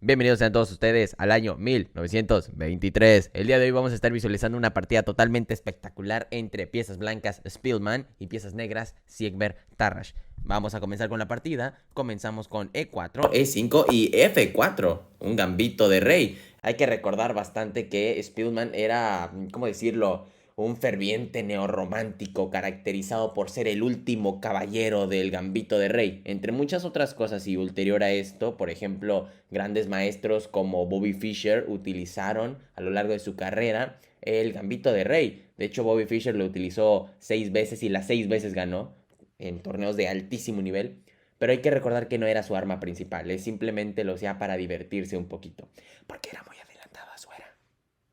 Bienvenidos sean todos ustedes al año 1923. El día de hoy vamos a estar visualizando una partida totalmente espectacular entre piezas blancas Spielman y piezas negras Siegbert Tarrasch. Vamos a comenzar con la partida. Comenzamos con E4, E5 y F4. Un gambito de rey. Hay que recordar bastante que Spielman era, ¿cómo decirlo?, un ferviente neorromántico caracterizado por ser el último caballero del gambito de rey, entre muchas otras cosas. Y ulterior a esto, por ejemplo, grandes maestros como Bobby Fischer utilizaron a lo largo de su carrera el gambito de rey. De hecho, Bobby Fischer lo utilizó 6 veces y las 6 veces ganó en torneos de altísimo nivel. Pero hay que recordar que no era su arma principal, él simplemente lo hacía para divertirse un poquito, porque era muy adelantado a su era.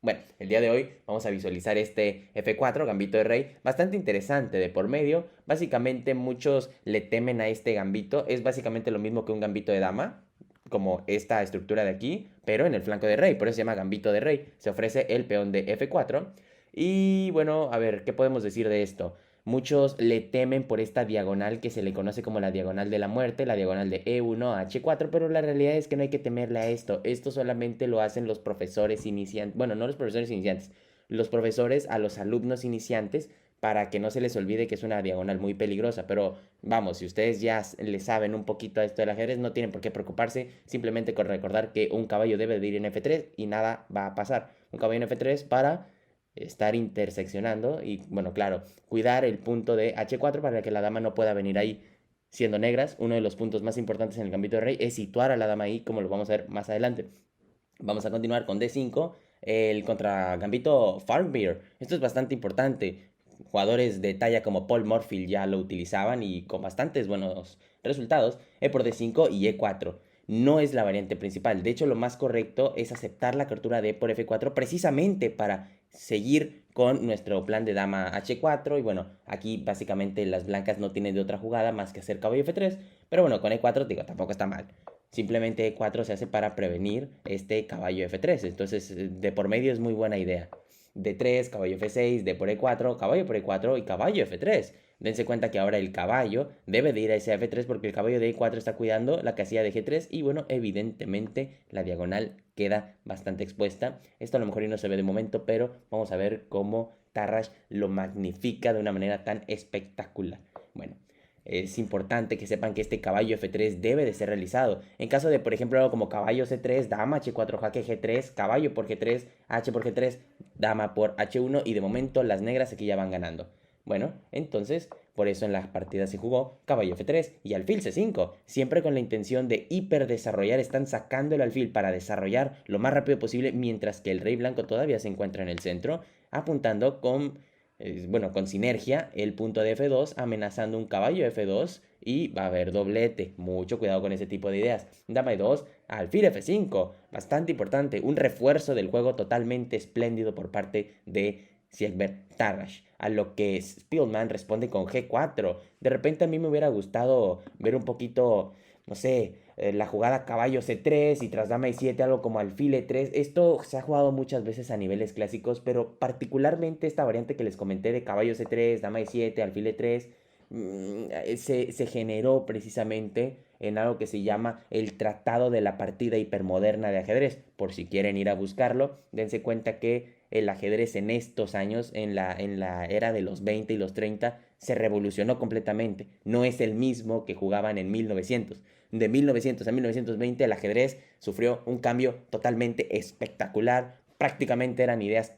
Bueno, el día de hoy vamos a visualizar este F4, gambito de rey, bastante interesante de por medio. Básicamente muchos le temen a este gambito, es básicamente lo mismo que un gambito de dama, como esta estructura de aquí, pero en el flanco de rey, por eso se llama gambito de rey. Se ofrece el peón de F4 y bueno, a ver, ¿qué podemos decir de esto? Muchos le temen por esta diagonal que se le conoce como la diagonal de la muerte, la diagonal de E1 a H4, pero la realidad es que no hay que temerle a esto. Esto solamente lo hacen los profesores iniciantes, bueno, no los profesores iniciantes, los profesores a los alumnos iniciantes para que no se les olvide que es una diagonal muy peligrosa. Pero vamos, si ustedes ya le saben un poquito a esto del ajedrez, no tienen por qué preocuparse, simplemente con recordar que un caballo debe de ir en F3 y nada va a pasar. Un caballo en F3 para estar interseccionando y, bueno, claro, cuidar el punto de H4 para que la dama no pueda venir ahí siendo negras. Uno de los puntos más importantes en el gambito de rey es situar a la dama ahí, como lo vamos a ver más adelante. Vamos a continuar con D5, el contra gambito Farmbeer. Esto es bastante importante. Jugadores de talla como Paul Morfield ya lo utilizaban y con bastantes buenos resultados. E por D5 y E4 no es la variante principal. De hecho, lo más correcto es aceptar la captura de E por F4 precisamente para seguir con nuestro plan de dama H4. Y bueno, aquí básicamente las blancas no tienen de otra jugada más que hacer caballo F3. Pero bueno, con E4 digo, tampoco está mal. Simplemente E4 se hace para prevenir este caballo F3. Entonces, de por medio es muy buena idea. D3, caballo F6, D por E4, caballo por E4 y caballo F3. Dense cuenta que ahora el caballo debe de ir a ese F3 porque el caballo de E4 está cuidando la casilla de G3 y bueno, evidentemente la diagonal queda bastante expuesta. Esto a lo mejor no se ve de momento, pero vamos a ver cómo Tarrasch lo magnifica de una manera tan espectacular. Bueno, es importante que sepan que este caballo F3 debe de ser realizado. En caso de, por ejemplo, algo como caballo C3, dama H4, jaque G3, caballo por G3, H por G3, dama por H1 y de momento las negras aquí ya van ganando. Bueno, entonces, por eso en las partidas se jugó caballo F3 y alfil C5, siempre con la intención de hiperdesarrollar. Están sacando el alfil para desarrollar lo más rápido posible mientras que el rey blanco todavía se encuentra en el centro, apuntando con con sinergia el punto de F2, amenazando un caballo F2 y va a haber doblete. Mucho cuidado con ese tipo de ideas. Dama E2, alfil F5, bastante importante, un refuerzo del juego totalmente espléndido por parte de Siegbert Tarrasch. A lo que Spielman responde con G4. De repente a mí me hubiera gustado ver un poquito, no sé, la jugada caballo C3 y tras dama E7 algo como alfil E3. Esto se ha jugado muchas veces a niveles clásicos, pero particularmente esta variante que les comenté de caballo C3, dama E7, alfil E3, se generó precisamente en algo que se llama el Tratado de la Partida Hipermoderna de Ajedrez. Por si quieren ir a buscarlo, dense cuenta que el ajedrez en estos años, en la era de los 20 y los 30, se revolucionó completamente. No es el mismo que jugaban en 1900. De 1900 a 1920 el ajedrez sufrió un cambio totalmente espectacular. Prácticamente eran ideas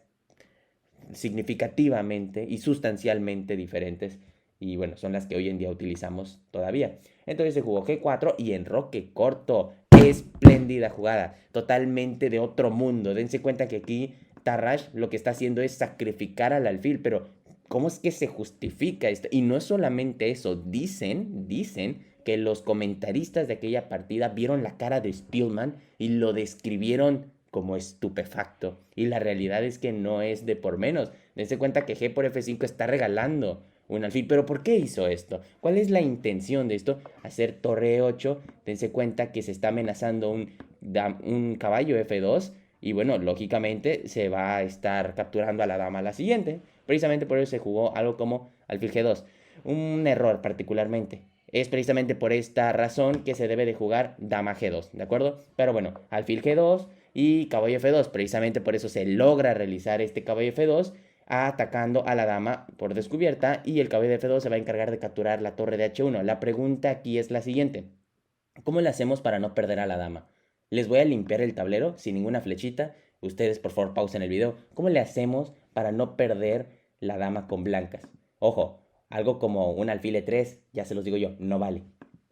significativamente y sustancialmente diferentes. Y bueno, son las que hoy en día utilizamos todavía. Entonces se jugó G4 y enroque corto. Espléndida jugada. Totalmente de otro mundo. Dense cuenta que aquí Tarrasch lo que está haciendo es sacrificar al alfil. Pero ¿cómo es que se justifica esto? Y no es solamente eso. Dicen que los comentaristas de aquella partida vieron la cara de Spielman y lo describieron como estupefacto. Y la realidad es que no es de por menos. Dense cuenta que G por F5 está regalando un alfil. ¿Pero por qué hizo esto? ¿Cuál es la intención de esto? Hacer torre E8. Dense cuenta que se está amenazando un caballo F2. Y bueno, lógicamente se va a estar capturando a la dama a la siguiente. Precisamente por eso se jugó algo como alfil G2. Un error particularmente. Es precisamente por esta razón que se debe de jugar dama G2, ¿de acuerdo? Pero bueno, alfil G2 y caballo F2, precisamente por eso se logra realizar este caballo F2 atacando a la dama por descubierta y el caballo de F2 se va a encargar de capturar la torre de H1. La pregunta aquí es la siguiente: ¿cómo le hacemos para no perder a la dama? Les voy a limpiar el tablero sin ninguna flechita. Ustedes por favor pausen el video. ¿Cómo le hacemos para no perder la dama con blancas? Ojo, algo como un alfil E3, ya se los digo yo, no vale.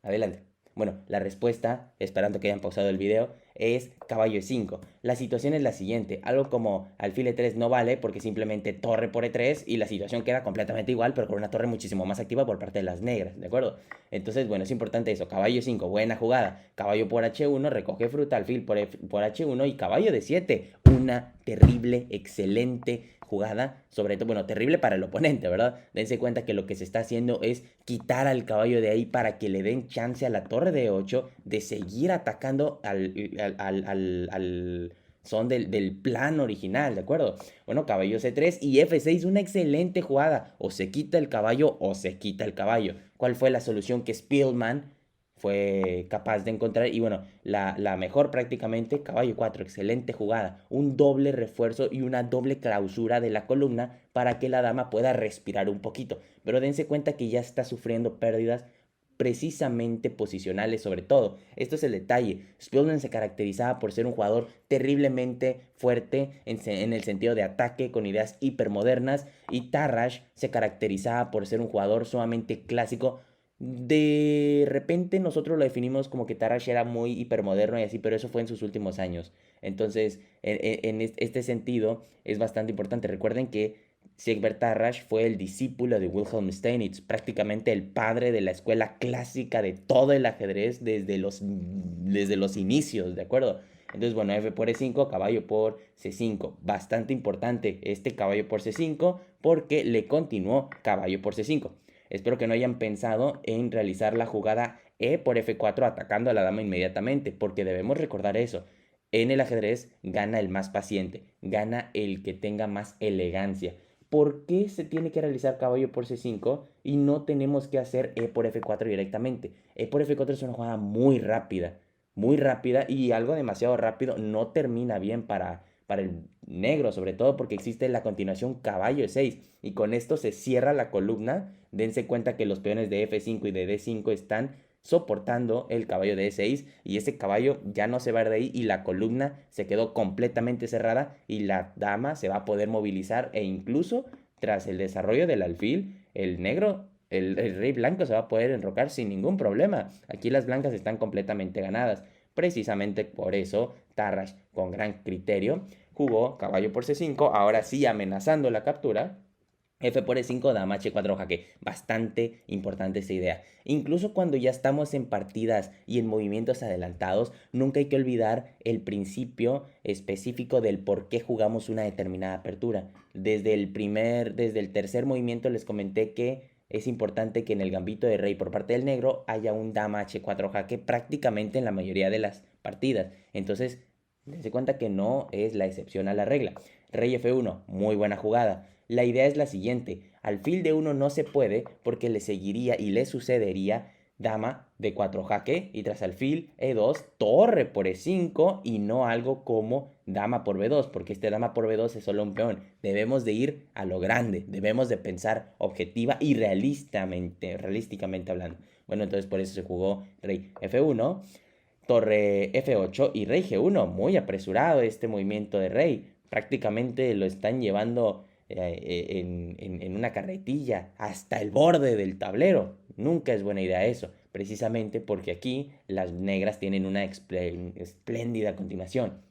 Adelante. Bueno, la respuesta, esperando que hayan pausado el video, es caballo E5. La situación es la siguiente: algo como alfil E3 no vale porque simplemente torre por E3 y la situación queda completamente igual, pero con una torre muchísimo más activa por parte de las negras, ¿de acuerdo? Entonces, bueno, es importante eso. Caballo E5, buena jugada. Caballo por H1, recoge fruta, alfil por H1 y caballo D7. Una terrible, excelente jugada, sobre todo, bueno, terrible para el oponente, ¿verdad? Dense cuenta que lo que se está haciendo es quitar al caballo de ahí para que le den chance a la torre de 8 de seguir atacando al son del plan original, ¿de acuerdo? Bueno, caballo C3 y F6, una excelente jugada. O se quita el caballo o se quita el caballo. ¿Cuál fue la solución que Spielman fue capaz de encontrar? Y bueno, la mejor prácticamente, caballo 4, excelente jugada. Un doble refuerzo y una doble clausura de la columna para que la dama pueda respirar un poquito. Pero dense cuenta que ya está sufriendo pérdidas precisamente posicionales sobre todo. Esto es el detalle. Spielman se caracterizaba por ser un jugador terriblemente fuerte en el sentido de ataque, con ideas hipermodernas, y Tarrasch se caracterizaba por ser un jugador sumamente clásico. De repente nosotros lo definimos como que Tarrasch era muy hipermoderno y así, pero eso fue en sus últimos años. Entonces, en este sentido, es bastante importante. Recuerden que Siegbert Tarrasch fue el discípulo de Wilhelm Steinitz, prácticamente el padre de la escuela clásica de todo el ajedrez desde los inicios, ¿de acuerdo? Entonces, bueno, F por E5, caballo por C5. Bastante importante este caballo por C5 porque le continuó caballo por C5. Espero que no hayan pensado en realizar la jugada E por F4 atacando a la dama inmediatamente, porque debemos recordar eso. En el ajedrez gana el más paciente, gana el que tenga más elegancia. ¿Por qué se tiene que realizar caballo por C5 y no tenemos que hacer E por F4 directamente? E por F4 es una jugada muy rápida y algo demasiado rápido no termina bien para el negro, sobre todo porque existe la continuación caballo E6 y con esto se cierra la columna. Dense cuenta que los peones de F5 y de D5 están soportando el caballo de E6 y ese caballo ya no se va de ahí y la columna se quedó completamente cerrada y la dama se va a poder movilizar e incluso tras el desarrollo del alfil, el negro, el rey blanco se va a poder enrocar sin ningún problema. Aquí las blancas están completamente ganadas. Precisamente por eso Tarrasch, con gran criterio, jugó caballo por C5, ahora sí amenazando la captura. F por E5, dama H4 jaque. Bastante importante esta idea. Incluso cuando ya estamos en partidas y en movimientos adelantados, nunca hay que olvidar el principio específico del por qué jugamos una determinada apertura. Desde el tercer movimiento les comenté que es importante que en el gambito de rey por parte del negro haya un dama H4 jaque prácticamente en la mayoría de las partidas. Entonces, dense cuenta que no es la excepción a la regla. Rey F1, muy buena jugada. La idea es la siguiente: alfil de 1 no se puede porque le seguiría y le sucedería dama de 4 jaque y tras alfil E2, torre por E5 y no algo como dama por B2, porque este dama por B2 es solo un peón. Debemos de ir a lo grande, debemos de pensar objetiva y realísticamente hablando. Bueno, entonces por eso se jugó rey F1, torre F8 y rey G1. Muy apresurado este movimiento de rey. Prácticamente lo están llevando en una carretilla hasta el borde del tablero. Nunca es buena idea eso, precisamente porque aquí las negras tienen una espléndida continuación.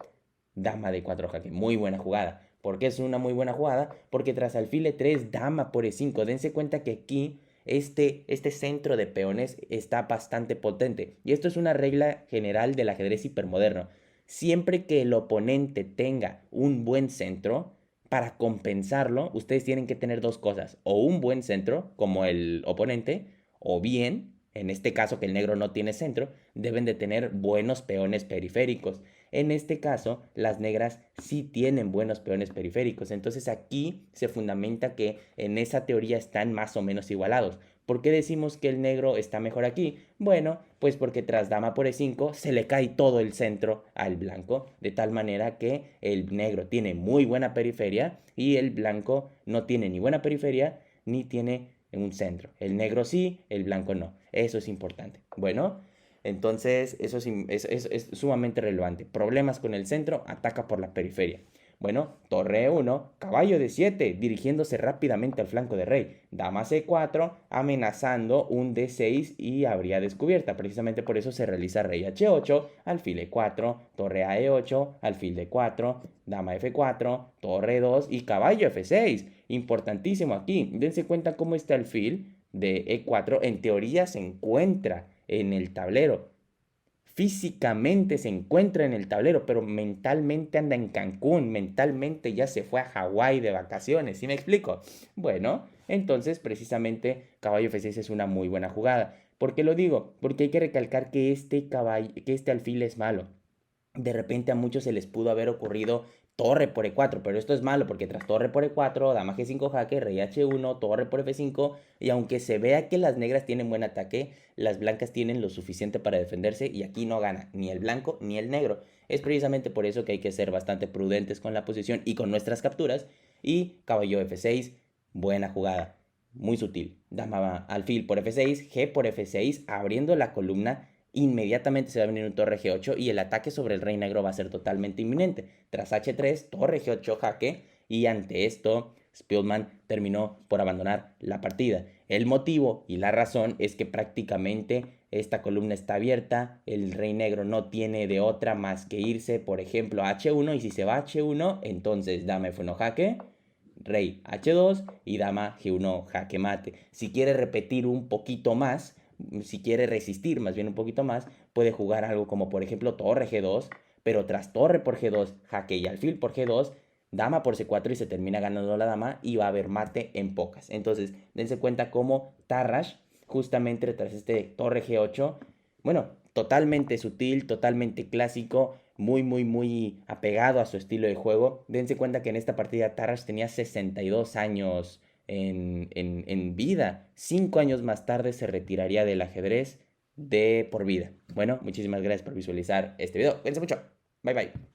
Dama de 4 jaque, muy buena jugada. ¿Por qué es una muy buena jugada? Porque tras alfil E3, dama por E5. Dense cuenta que aquí este centro de peones está bastante potente. Y esto es una regla general del ajedrez hipermoderno. Siempre que el oponente tenga un buen centro, para compensarlo, ustedes tienen que tener dos cosas: o un buen centro, como el oponente, o bien, en este caso que el negro no tiene centro, deben de tener buenos peones periféricos. En este caso, las negras sí tienen buenos peones periféricos. Entonces aquí se fundamenta que en esa teoría están más o menos igualados. ¿Por qué decimos que el negro está mejor aquí? Bueno, pues porque tras dama por E5 se le cae todo el centro al blanco, de tal manera que el negro tiene muy buena periferia y el blanco no tiene ni buena periferia ni tiene un centro. El negro sí, el blanco no. Eso es importante. Bueno, entonces eso es sumamente relevante. Problemas con el centro, ataca por la periferia. Bueno, torre E1, caballo D7, dirigiéndose rápidamente al flanco de rey. Dama C4, amenazando un D6 y habría descubierta. Precisamente por eso se realiza rey H8, alfil E4, torre a E8, alfil D4, dama F4, torre 2 y caballo F6. Importantísimo aquí. Dense cuenta cómo este alfil de E4 en teoría se encuentra en el tablero. Físicamente se encuentra en el tablero, pero mentalmente anda en Cancún, mentalmente ya se fue a Hawái de vacaciones, ¿sí me explico? Bueno, entonces precisamente caballo F6 es una muy buena jugada. ¿Por qué lo digo? Porque hay que recalcar que que este alfil es malo. De repente a muchos se les pudo haber ocurrido torre por E4, pero esto es malo porque tras torre por E4, dama G5 jaque, rey H1, torre por F5, y aunque se vea que las negras tienen buen ataque, las blancas tienen lo suficiente para defenderse y aquí no gana ni el blanco ni el negro. Es precisamente por eso que hay que ser bastante prudentes con la posición y con nuestras capturas. Y caballo F6, buena jugada, muy sutil. Dama alfil por F6, G por F6, abriendo la columna. Inmediatamente se va a venir un torre G8 y el ataque sobre el rey negro va a ser totalmente inminente. Tras H3, torre G8 jaque y ante esto Spielman terminó por abandonar la partida. El motivo y la razón es que prácticamente esta columna está abierta, el rey negro no tiene de otra más que irse, por ejemplo, a H1 y si se va a H1, entonces dama F1 jaque, rey H2 y dama G1 jaque mate. Si quiere repetir un poquito más, si quiere resistir más bien un poquito más, puede jugar algo como por ejemplo torre G2, pero tras torre por G2, jaque y alfil por G2, dama por C4 y se termina ganando la dama y va a haber mate en pocas. Entonces, dense cuenta cómo Tarrasch, justamente tras este torre G8, bueno, totalmente sutil, totalmente clásico, muy apegado a su estilo de juego. Dense cuenta que en esta partida Tarrasch tenía 62 años en vida. 5 años más tarde se retiraría del ajedrez de por vida. Bueno, muchísimas gracias por visualizar este video. Cuídense mucho. Bye bye.